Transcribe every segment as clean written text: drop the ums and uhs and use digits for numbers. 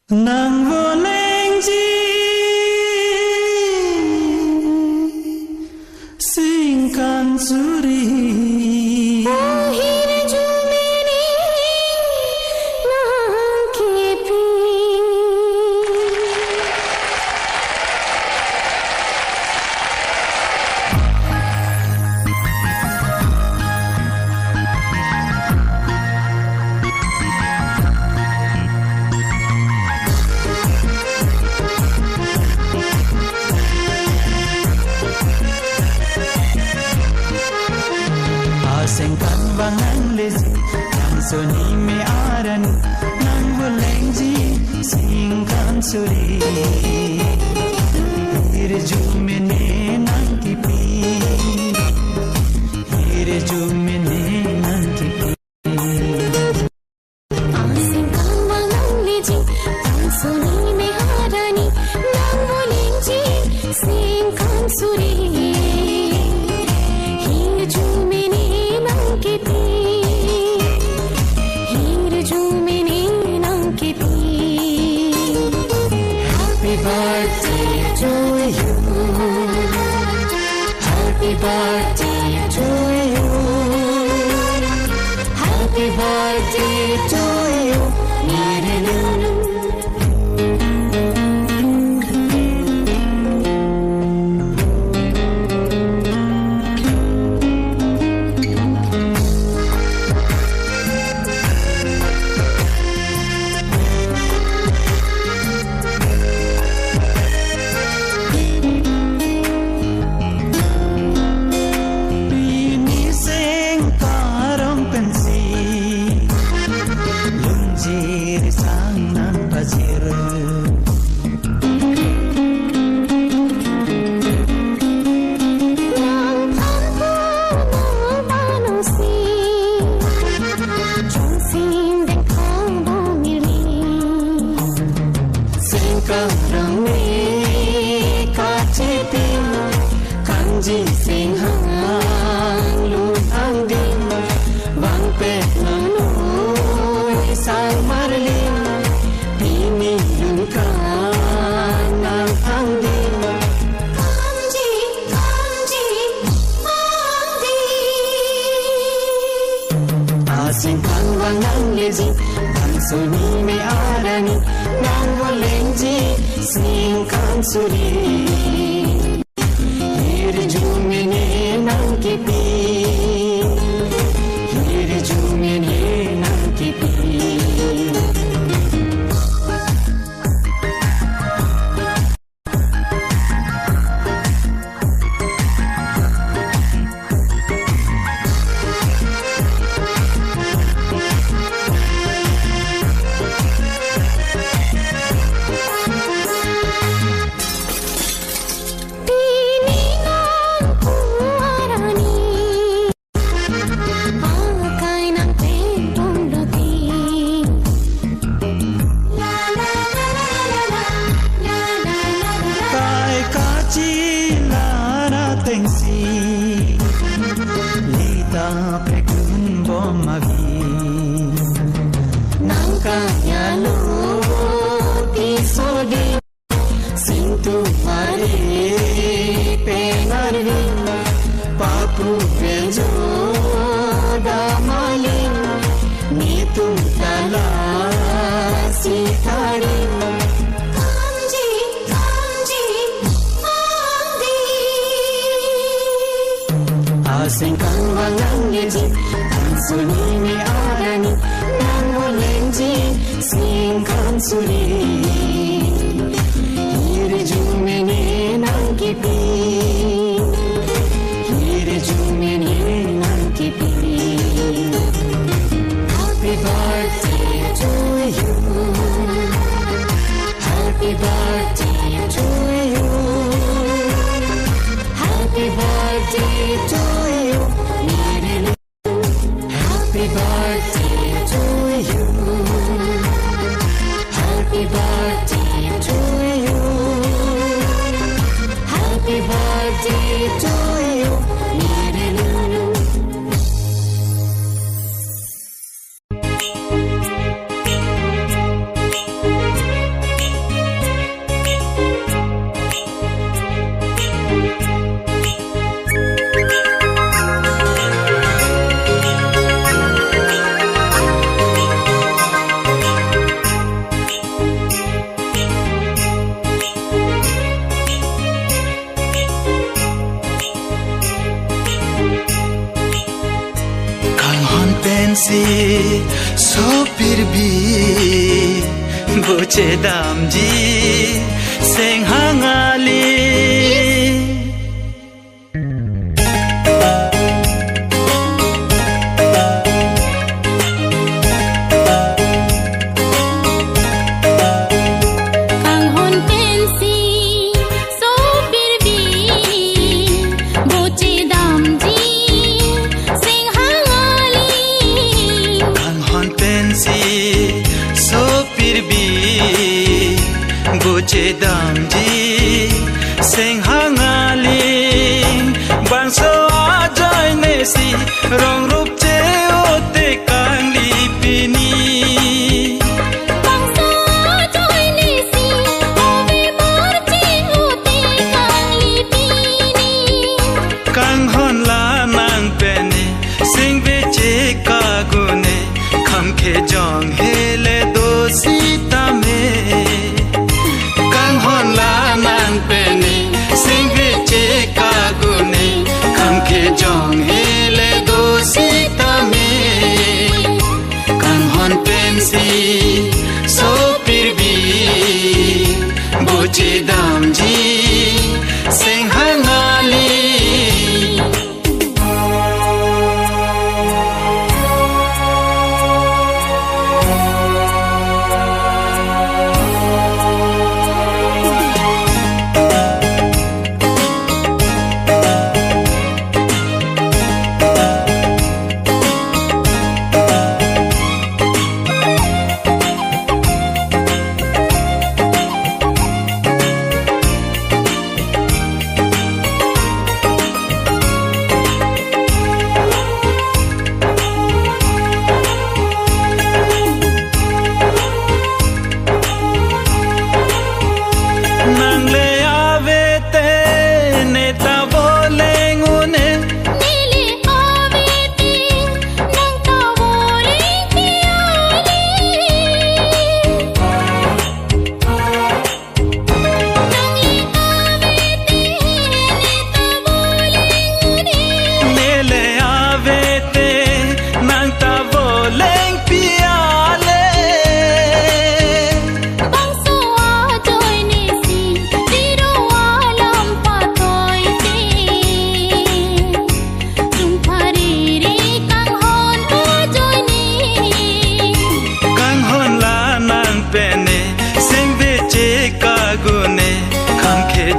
Nang voleng ji singkan suri Ahir jumene nang kepi Sengkan bangan lezi Nang soni me aran Nang voleng ji singkan suri Hir jumene nang kipi Hir jumene nang kipi Sengkan bangan lezi Nang soni me arani Nang voleng ji singkan suri Hir jumene kepi hir jumene nang kepi Happy birthday to you Happy birthday to you Happy birthday to you Sekarang ni kacipin kanji sing hang lut ang dim wang pet nanoi sang marlin pini yun kanang ang dim kanji kanji ang dim asing kang wangang lezi ang suni me arani nang voleng ji singkan suri hir jumene nang kepi hir jumene nang kepi Prekun bom agi nangkanya luti sodi sintu mari pengarvi papu venjo damalin nitum dala sitari kanji kanji andi asingkan wangang lezi suni me arani nang voleng ji singkan suri hir jumene nang kepi hir jumene nang kepi Happy birthday to you Happy birthday to you Happy birthday to you Happy birthday to you Happy birthday to you Happy birthday to you सी सो फिर भी बुचे दाम जी सेंग हांगाली buce dam ji seng hangali bang so ajai ne si rong rup che ote kang li pini bang so ajai ne si ove mar che ote kang li pini kang hon la nang pene sing ve che ka gune kham khe jong hele do si ta me jong hele do sita me kang hon pensi so pir bi buche dam ji seng hangali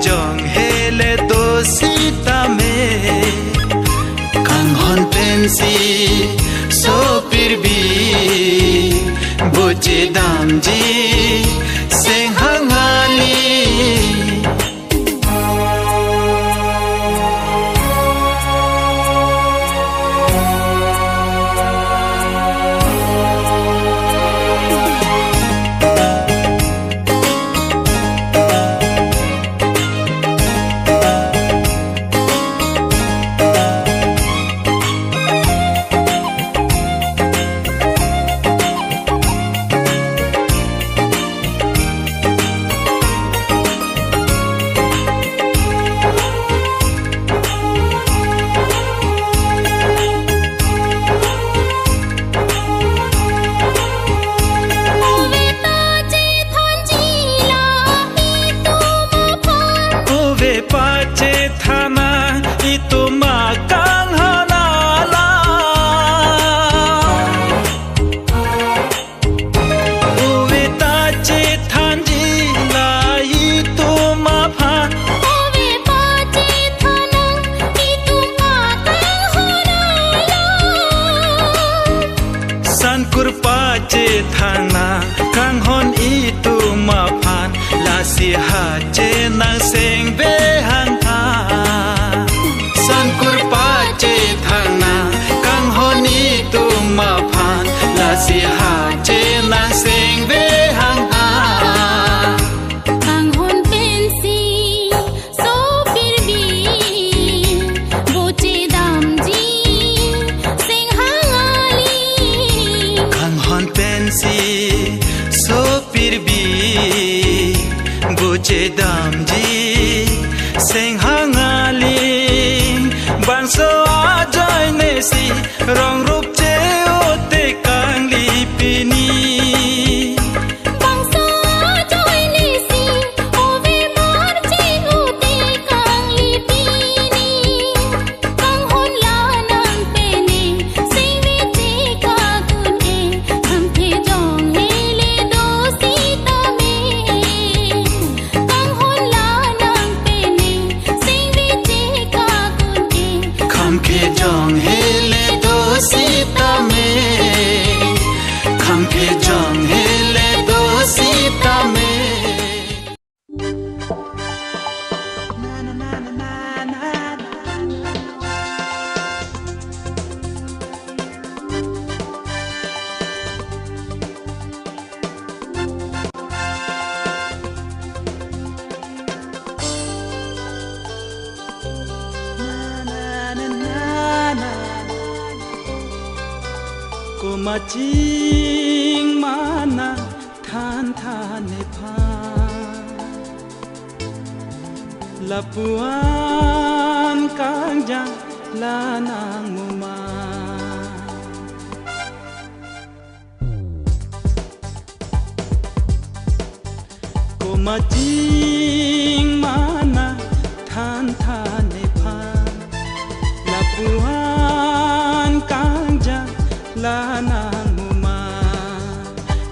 jong hele do sita me kang hon pensi so pir bi buche dam ji seng hangali kurpache thana kang hon I tu ma phan la si ha che nang seng be hang ha san kurpache thana kang hon I tu ma phan la si ha che nang seng be hang ha kang hon pensi so pir bi buche dam ji seng hangali kang hon pensi so pir bi buche dam ji seng hangali bang so ajai ne si rong rup che ote มาจิงมานาทานทานในพาละปวนกางจาลานางมุมาก็มาจิงมานาทานทานในพาละปวนกางจาลานางมุมา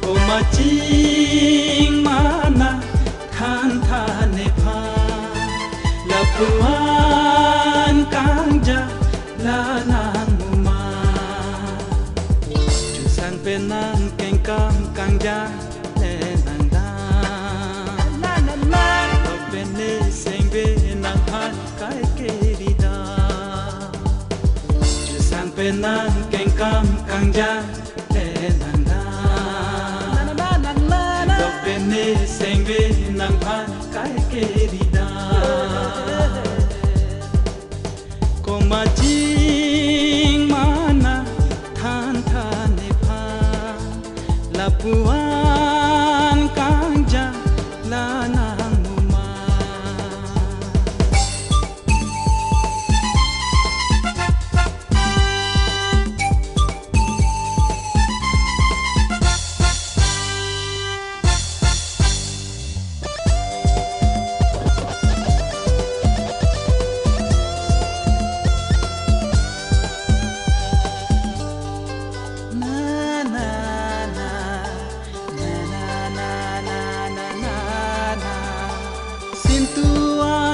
ก็มาจิงมานาทานทานในพาละปวนกางจาลานางมุมาจุสังเป็นนางเก่งกำกางจาและนางดาเราเป็นเนเสงเวนางพันไกเกริดาจุสังเป็นนางเก่งกำกางจาและนางดาเราเป็นเนเสงเวนางพันไกเกริดาก็มาจิงมานาทานทานในพาละปวนกางจาลานางมุมา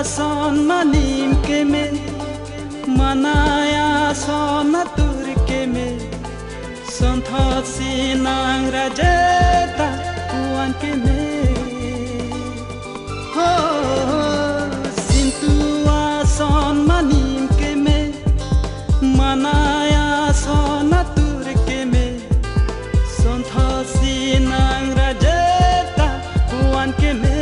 son manim ke me manaya son tur ke me son thot sinang rajeta puan ke me ho sintua son manim ke me manaya son tur ke me son thot sinang rajeta puan ke me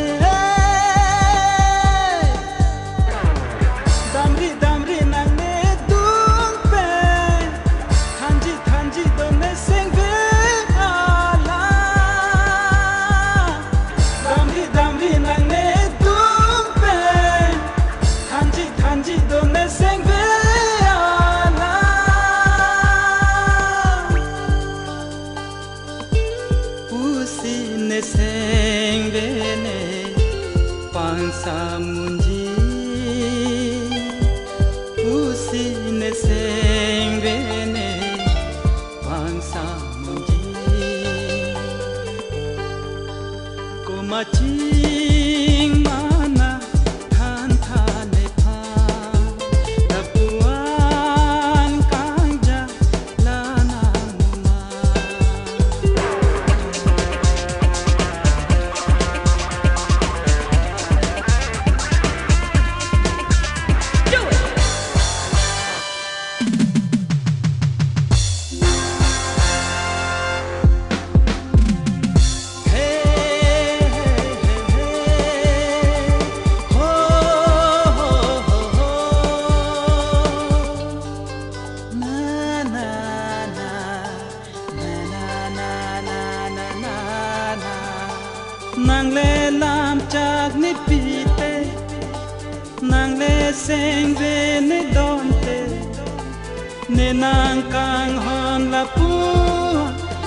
Samunji usi ne seng vene pang samunji ko maching mana than than ne pha la puan kang ja la na ma nang le lam chak ni pite nang le seng ve ni don te ne nang kang hon la pu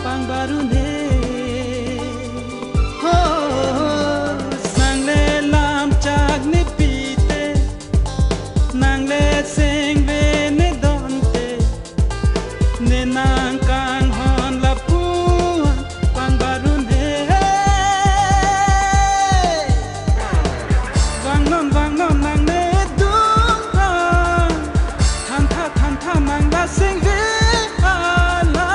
pang baru ne ho nang le lam chak ni pite nang le seng ve ni don te ne nang kang hon la pu pang baru ne vang non nang ne dung than tha nang la sing ve ala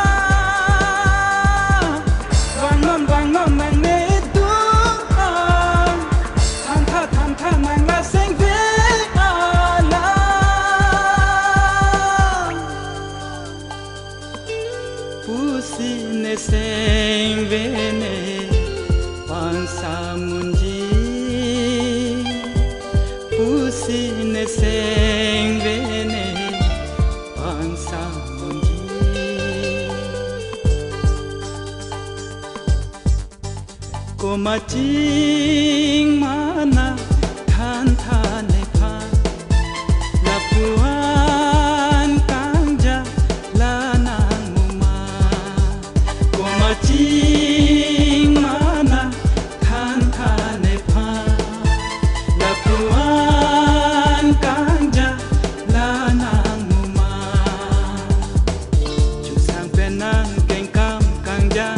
vang non nang ne dung than tha nang la sing ve ala pusi ne sing ve ne pang samunji pusi ne seng ve ne pang samunji cô mà chính mana than than này pha là puan kang ja là nang muma cô mà chính mana than than này pha là puan kang ja là nang muma chu sang pen nang keng kam kang ja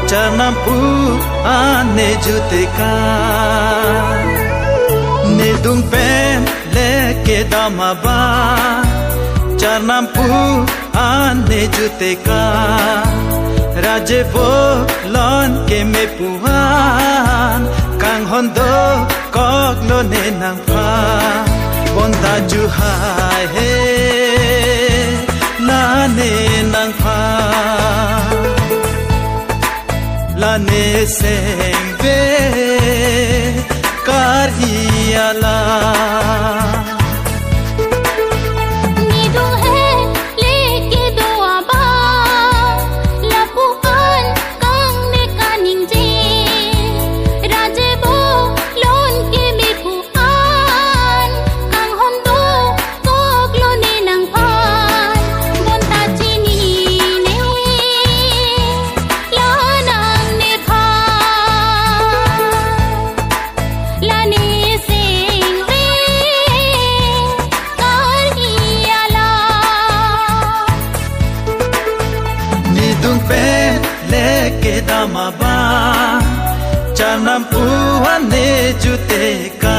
Chanam pu ane jute ka ne dung pen leke dama ba chanam pu ane jute ka raje bo lon ke me puan kang hondo kok lo ne nang pha bonda ju hai he la ne nang pha la ne seng ve kar hi ala ni do hai leke do aba la pukan kang ne kaning je raje bo lon ke me puan kang hon do kok lo ne nang phan bon ta chi ni ne la nang ne pha la ne sing re kar hi ala ni dung pe leke dama ba chanam pu ane jute ka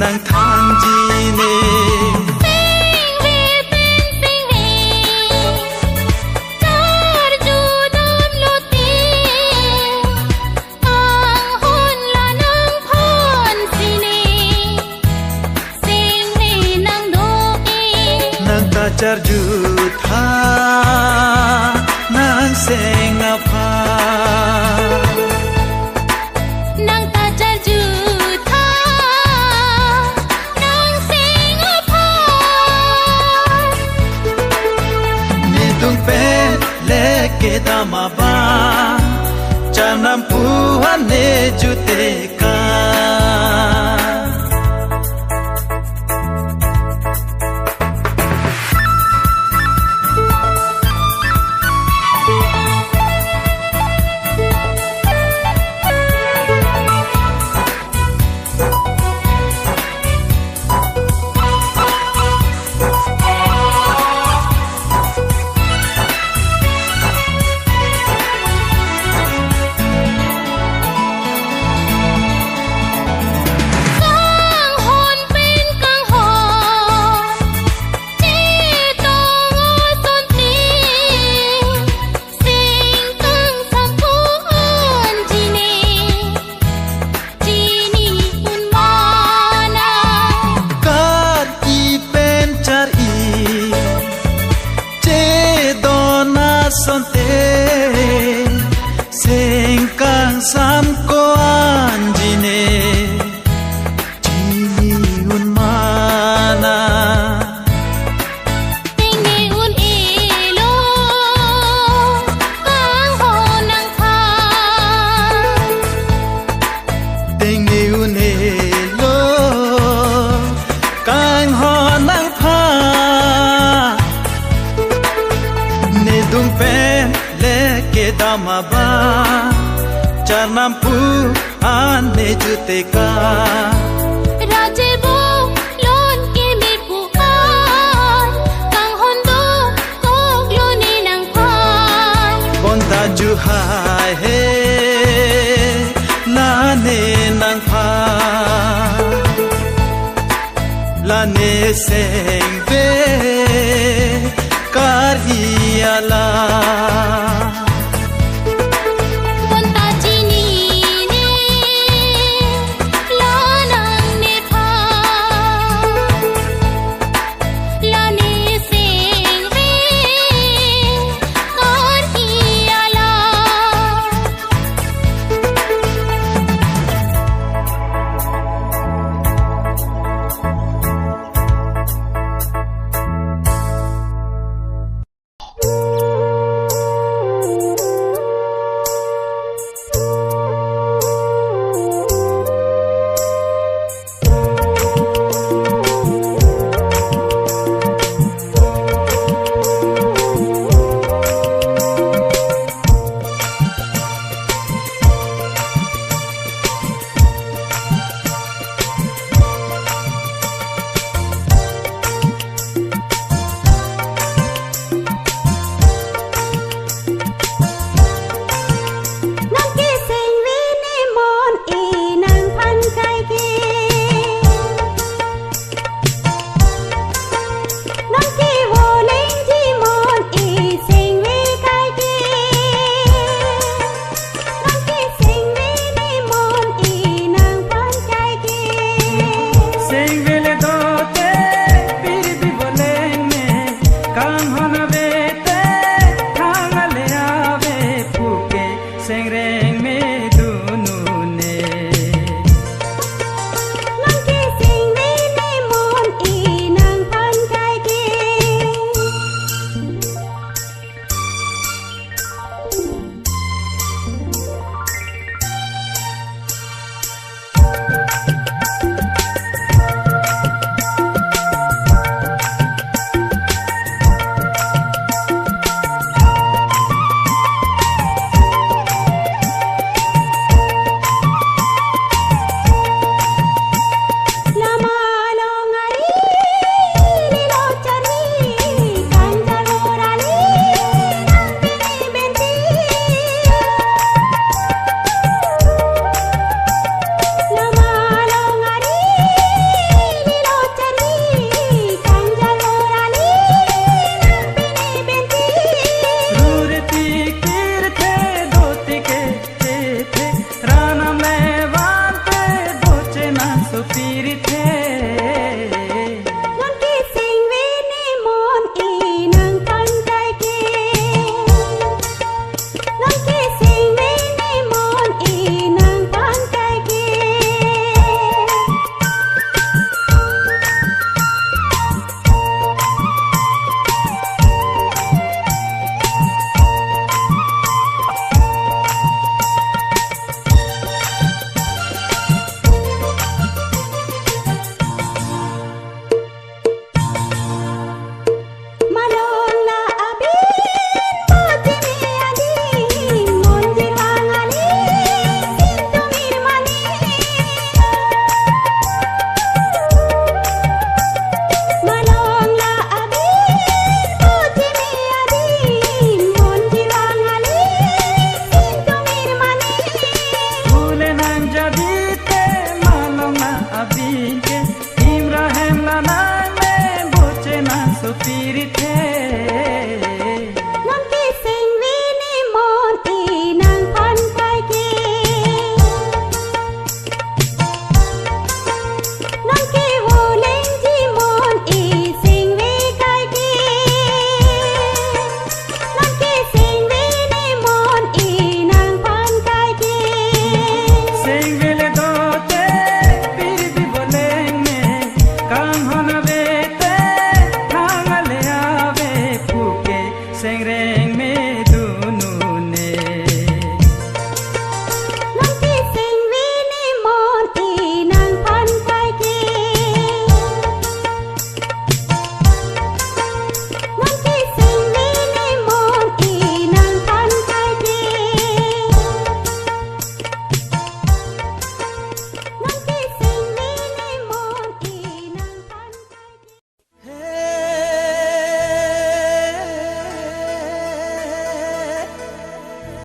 nang thang ji ne sing ve pen sing ve char ju dam lo te kang hon la nang phan si ne sing ve nang do e nang ta char ju tha nang seng a pha nang ta char ju tha nang sing a pha ni dung pe leke dama ba chanam pu ane jute ka mama ba Canampu ane juteka Raje bo lon ke me puan Kang hondo kog loni nang pan Bonta juhai he Lane nang pan Lane seng ve Karhiala Bonta chini ne lanang ne pha Lane seng ve karhiala Abin ke himra hem la na me boche na supiri the